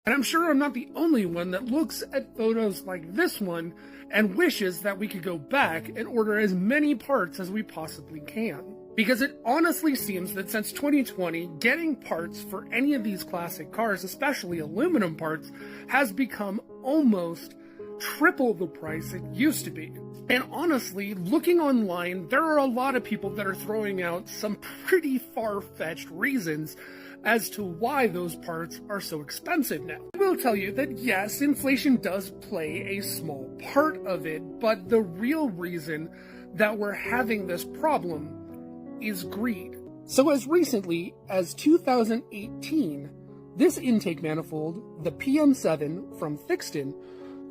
And I'm sure I'm not the only one that looks at photos like this one and wishes that we could go back and order as many parts as we possibly can. Because it honestly seems that since 2020, getting parts for any of these classic cars, especially aluminum parts, has become almost triple the price it used to be. And honestly, looking online, there are a lot of people that are throwing out some pretty far-fetched reasons as to why those parts are so expensive now. I will tell you that yes, inflation does play a small part of it, but the real reason that we're having this problem is greed. So as recently as 2018, this intake manifold, the PM7 from Thixton,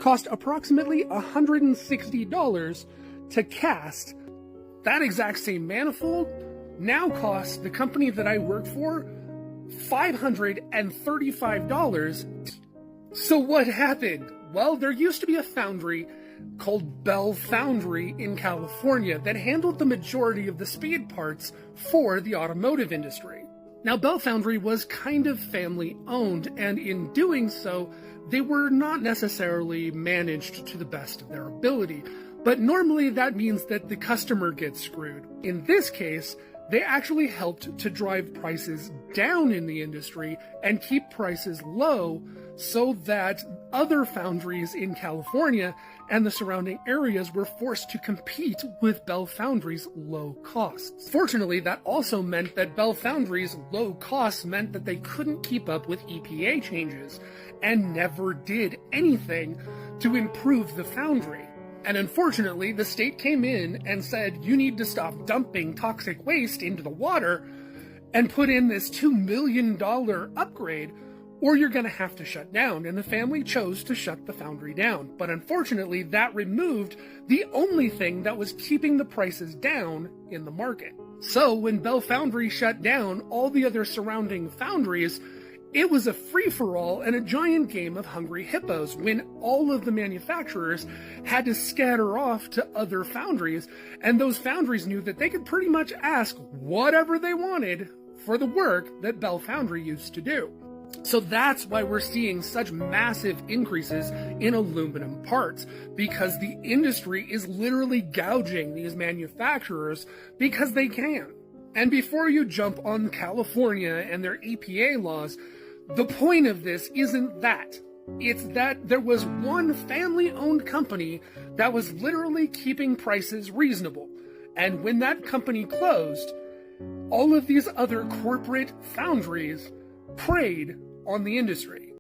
cost approximately $160 to cast. That exact same manifold now costs the company that I work for $535. So what happened? Well, there used to be a foundry called Bell Foundry in California that handled the majority of the speed parts for the automotive industry. Now, Bell Foundry was kind of family owned, and in doing so, they were not necessarily managed to the best of their ability. But normally that means that the customer gets screwed. In this case, they actually helped to drive prices down in the industry and keep prices low so that other foundries in California and the surrounding areas were forced to compete with Bell Foundry's low costs. Fortunately, that also meant that Bell Foundry's low costs meant that they couldn't keep up with EPA changes and never did anything to improve the foundry. And unfortunately, the state came in and said, you need to stop dumping toxic waste into the water and put in this $2 million upgrade, or you're going to have to shut down. And the family chose to shut the foundry down. But unfortunately, that removed the only thing that was keeping the prices down in the market. So when Bell Foundry shut down all the other surrounding foundries, it was a free-for-all and a giant game of hungry hippos when all of the manufacturers had to scatter off to other foundries, and those foundries knew that they could pretty much ask whatever they wanted for the work that Bell Foundry used to do. So that's why we're seeing such massive increases in aluminum parts, because the industry is literally gouging these manufacturers because they can. And before you jump on California and their EPA laws, the point of this isn't that. It's that there was one family-owned company that was literally keeping prices reasonable. And when that company closed, all of these other corporate foundries preyed on the industry.